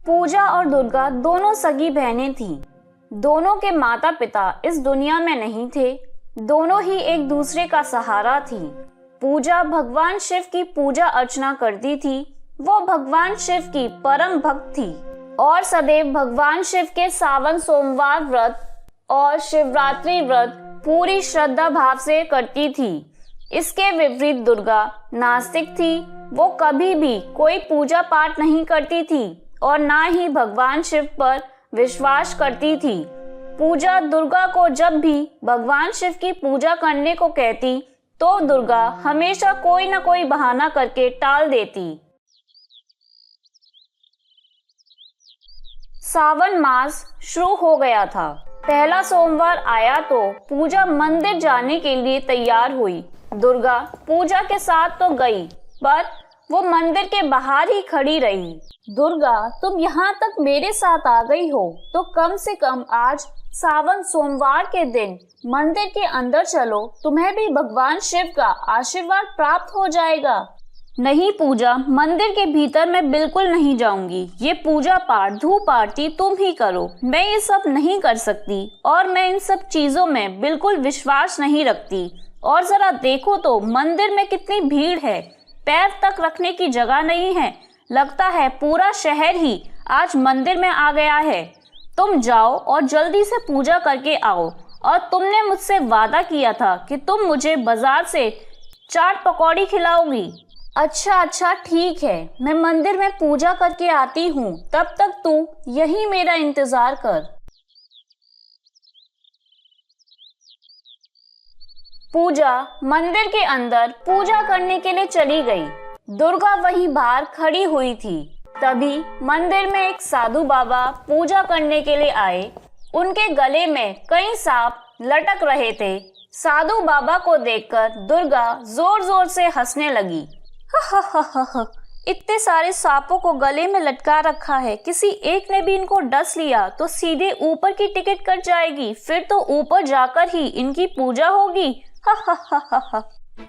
पूजा और दुर्गा दोनों सगी बहनें थीं। दोनों के माता पिता इस दुनिया में नहीं थे। दोनों ही एक दूसरे का सहारा थी। पूजा भगवान शिव की पूजा अर्चना करती थी। वो भगवान शिव की परम भक्त थी और सदैव भगवान शिव के सावन सोमवार व्रत और शिवरात्रि व्रत पूरी श्रद्धा भाव से करती थी। इसके विपरीत दुर्गा नास्तिक थी। वो कभी भी कोई पूजा पाठ नहीं करती थी और ना ही भगवान शिव पर विश्वास करती थी। पूजा दुर्गा को जब भी भगवान शिव की पूजा करने को कहती तो दुर्गा हमेशा कोई ना कोई बहाना करके टाल देती। सावन मास शुरू हो गया था। पहला सोमवार आया तो पूजा मंदिर जाने के लिए तैयार हुई। दुर्गा पूजा के साथ तो गई, पर वो मंदिर के बाहर ही खड़ी रही। दुर्गा, तुम यहाँ तक मेरे साथ आ गई हो तो कम से कम आज सावन सोमवार के दिन मंदिर के अंदर चलो, तुम्हें भी भगवान शिव का आशीर्वाद प्राप्त हो जाएगा। नहीं पूजा, मंदिर के भीतर मैं बिल्कुल नहीं जाऊंगी। ये पूजा पाठ धूप आरती तुम ही करो, मैं ये सब नहीं कर सकती और मैं इन सब चीजों में बिल्कुल विश्वास नहीं रखती। और जरा देखो तो मंदिर में कितनी भीड़ है, पैर तक रखने की जगह नहीं है। लगता है पूरा शहर ही आज मंदिर में आ गया है। तुम जाओ और जल्दी से पूजा करके आओ। और तुमने मुझसे वादा किया था कि तुम मुझे बाजार से चाट पकौड़ी खिलाओगी। अच्छा ठीक है, मैं मंदिर में पूजा करके आती हूँ, तब तक तू यही मेरा इंतजार कर। पूजा मंदिर के अंदर पूजा करने के लिए चली गई। दुर्गा वहीं बाहर खड़ी हुई थी। तभी मंदिर में एक साधु बाबा पूजा करने के लिए आए। उनके गले में कई सांप लटक रहे थे। साधु बाबा को देखकर दुर्गा जोर जोर से हंसने लगी। इतने सारे सांपों को गले में लटका रखा है, किसी एक ने भी इनको डस लिया तो सीधे ऊपर की टिकट कट जाएगी, फिर तो ऊपर जाकर ही इनकी पूजा होगी।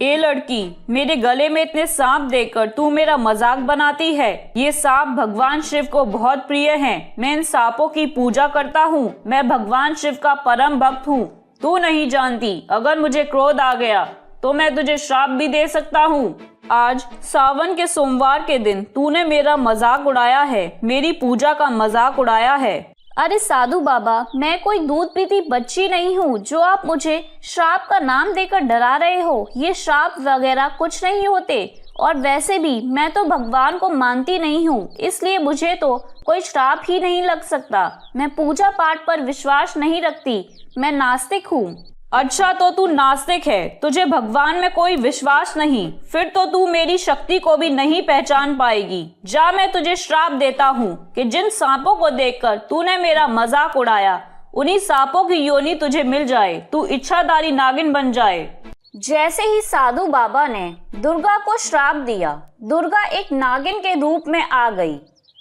ए लड़की, मेरे गले में इतने सांप देखकर तू मेरा मजाक बनाती है। ये सांप भगवान शिव को बहुत प्रिय हैं। मैं इन सांपों की पूजा करता हूँ। मैं भगवान शिव का परम भक्त हूँ। तू नहीं जानती, अगर मुझे क्रोध आ गया तो मैं तुझे श्राप भी दे सकता हूँ। आज सावन के सोमवार के दिन तूने मेरा मजाक उड़ाया है, मेरी पूजा का मजाक उड़ाया है। अरे साधु बाबा, मैं कोई दूध पीती बच्ची नहीं हूँ जो आप मुझे श्राप का नाम देकर डरा रहे हो। ये श्राप वगैरह कुछ नहीं होते और वैसे भी मैं तो भगवान को मानती नहीं हूँ, इसलिए मुझे तो कोई श्राप ही नहीं लग सकता। मैं पूजा पाठ पर विश्वास नहीं रखती, मैं नास्तिक हूँ। अच्छा, तो तू नास्तिक है, तुझे भगवान में कोई विश्वास नहीं, फिर तो तू मेरी शक्ति को भी नहीं पहचान पाएगी। जा, मैं तुझे श्राप देता हूँ कि जिन सांपों को देखकर तूने मेरा मजाक उड़ाया, उन्हीं सांपों की योनि तुझे मिल जाए, तू इच्छाधारी नागिन बन जाए। जैसे ही साधु बाबा ने दुर्गा को श्राप दिया, दुर्गा एक नागिन के रूप में आ गई।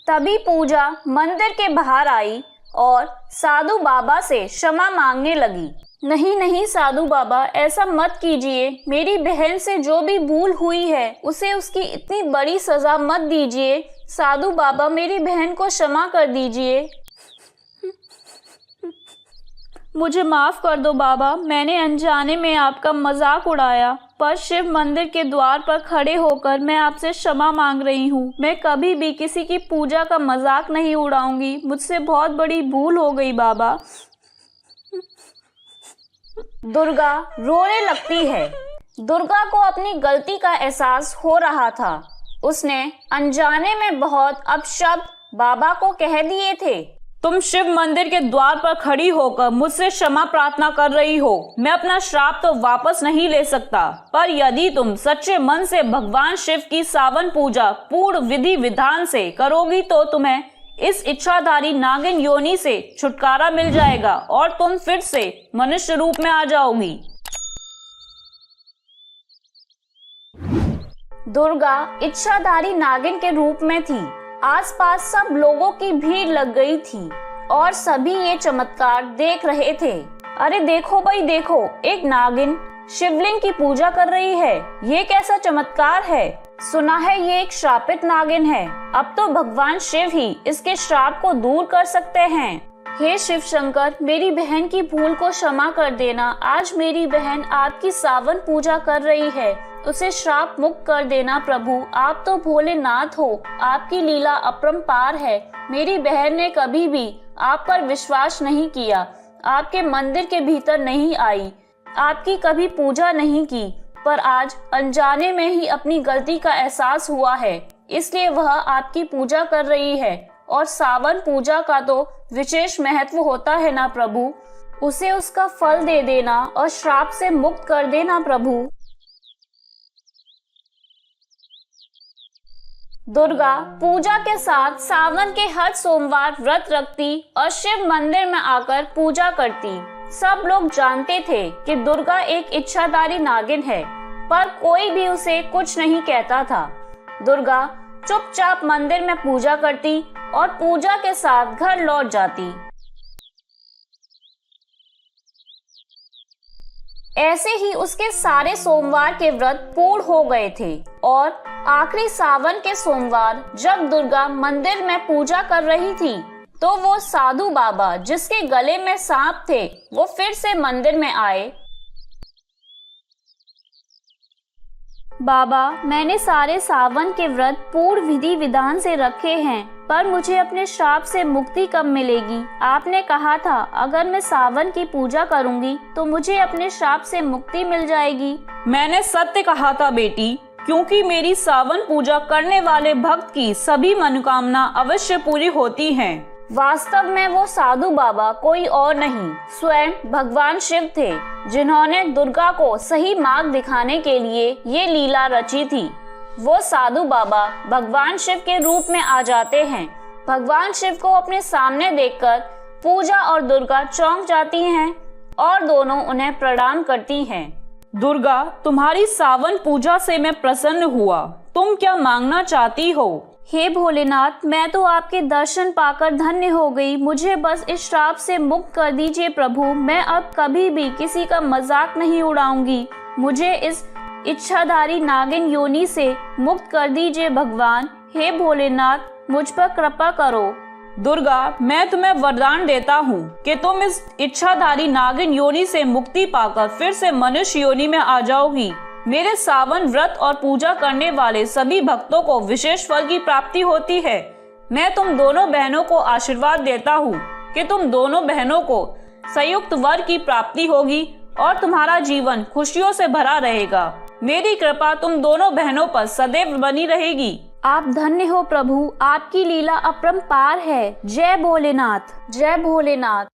तभी पूजा मंदिर के बाहर आई और साधु बाबा से क्षमा मांगने लगी। नहीं साधु बाबा, ऐसा मत कीजिए। मेरी बहन से जो भी भूल हुई है उसे उसकी इतनी बड़ी सजा मत दीजिए। साधु बाबा, मेरी बहन को क्षमा कर दीजिए। मुझे माफ कर दो बाबा, मैंने अनजाने में आपका मजाक उड़ाया, पर शिव मंदिर के द्वार पर खड़े होकर मैं आपसे क्षमा मांग रही हूँ। मैं कभी भी किसी की पूजा का मजाक नहीं उड़ाऊंगी। मुझसे बहुत बड़ी भूल हो गई बाबा। दुर्गा रोने लगती है। दुर्गा को अपनी गलती का एहसास हो रहा था। उसने अनजाने में बहुत अपशब्द बाबा को कह दिए थे। तुम शिव मंदिर के द्वार पर खड़ी होकर मुझसे क्षमा प्रार्थना कर रही हो। मैं अपना श्राप तो वापस नहीं ले सकता, पर यदि तुम सच्चे मन से भगवान शिव की सावन पूजा पूर्ण विधि विधान से करोगी तो तुम्हें इस इच्छाधारी नागिन योनि से छुटकारा मिल जाएगा और तुम फिर से मनुष्य रूप में आ जाओगी। दुर्गा इच्छाधारी नागिन के रूप में थी। आसपास सब लोगों की भीड़ लग गई थी और सभी ये चमत्कार देख रहे थे। अरे देखो भाई देखो, एक नागिन शिवलिंग की पूजा कर रही है। ये कैसा चमत्कार है। सुना है ये एक श्रापित नागिन है। अब तो भगवान शिव ही इसके श्राप को दूर कर सकते हैं। हे शिव शंकर, मेरी बहन की भूल को क्षमा कर देना। आज मेरी बहन आपकी सावन पूजा कर रही है, उसे श्राप मुक्त कर देना प्रभु। आप तो भोलेनाथ हो, आपकी लीला अपरंपार है। मेरी बहन ने कभी भी आप पर विश्वास नहीं किया, आपके मंदिर के भीतर नहीं आई, आपकी कभी पूजा नहीं की, पर आज अनजाने में ही अपनी गलती का एहसास हुआ है, इसलिए वह आपकी पूजा कर रही है। और सावन पूजा का तो विशेष महत्व होता है ना प्रभु, उसे उसका फल दे देना और श्राप से मुक्त कर देना प्रभु। दुर्गा पूजा के साथ सावन के हर सोमवार व्रत रखती और शिव मंदिर में आकर पूजा करती। सब लोग जानते थे कि दुर्गा एक इच्छाधारी नागिन है, पर कोई भी उसे कुछ नहीं कहता था। दुर्गा चुपचाप मंदिर में पूजा करती और पूजा के साथ घर लौट जाती। ऐसे ही उसके सारे सोमवार के व्रत पूर्ण हो गए थे और आखिरी सावन के सोमवार जब दुर्गा मंदिर में पूजा कर रही थी तो वो साधु बाबा जिसके गले में सांप थे वो फिर से मंदिर में आए। बाबा, मैंने सारे सावन के व्रत पूर्ण विधि विधान से रखे हैं, पर मुझे अपने श्राप से मुक्ति कब मिलेगी? आपने कहा था अगर मैं सावन की पूजा करूंगी तो मुझे अपने श्राप से मुक्ति मिल जाएगी। मैंने सत्य कहा था बेटी, क्योंकि मेरी सावन पूजा करने वाले भक्त की सभी मनोकामना अवश्य पूरी होती हैं। वास्तव में वो साधु बाबा कोई और नहीं, स्वयं भगवान शिव थे, जिन्होंने दुर्गा को सही मार्ग दिखाने के लिए ये लीला रची थी। वो साधु बाबा भगवान शिव के रूप में आ जाते हैं। भगवान शिव को अपने सामने देखकर पूजा और दुर्गा चौंक जाती हैं और दोनों उन्हें प्रणाम करती हैं। दुर्गा, तुम्हारी सावन पूजा से मैं प्रसन्न हुआ। तुम क्या मांगना चाहती हो? हे भोलेनाथ, मैं तो आपके दर्शन पाकर धन्य हो गई। मुझे बस इस श्राप से मुक्त कर दीजिए प्रभु। मैं अब कभी भी किसी का मजाक नहीं उड़ाऊंगी। मुझे इस इच्छाधारी नागिन योनि से मुक्त कर दीजिए भगवान। हे भोलेनाथ, मुझ पर कृपा करो। दुर्गा, मैं तुम्हें वरदान देता हूँ कि तुम इस इच्छाधारी नागिन योनि से मुक्ति पाकर फिर से मनुष्य योनि में आ जाओगी। मेरे सावन व्रत और पूजा करने वाले सभी भक्तों को विशेष फल की प्राप्ति होती है। मैं तुम दोनों बहनों को आशीर्वाद देता हूँ कि तुम दोनों बहनों को संयुक्त वर की प्राप्ति होगी और तुम्हारा जीवन खुशियों से भरा रहेगा। मेरी कृपा तुम दोनों बहनों पर सदैव बनी रहेगी। आप धन्य हो प्रभु, आपकी लीला अपरंपार है। जय भोलेनाथ, जय भोलेनाथ।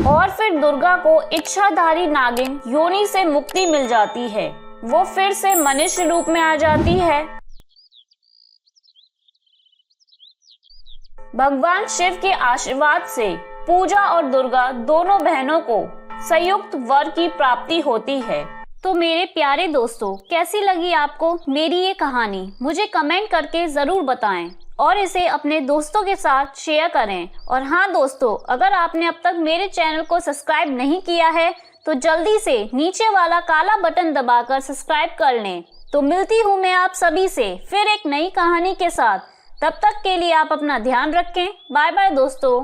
और फिर दुर्गा को इच्छाधारी नागिन योनि से मुक्ति मिल जाती है। वो फिर से मनुष्य रूप में आ जाती है। भगवान शिव के आशीर्वाद से पूजा और दुर्गा दोनों बहनों को संयुक्त वर की प्राप्ति होती है। तो मेरे प्यारे दोस्तों, कैसी लगी आपको मेरी ये कहानी? मुझे कमेंट करके जरूर बताएं और इसे अपने दोस्तों के साथ शेयर करें। और हाँ दोस्तों, अगर आपने अब तक मेरे चैनल को सब्सक्राइब नहीं किया है तो जल्दी से नीचे वाला काला बटन दबाकर सब्सक्राइब कर लें। तो मिलती हूँ मैं आप सभी से फिर एक नई कहानी के साथ। तब तक के लिए आप अपना ध्यान रखें। बाय बाय दोस्तों।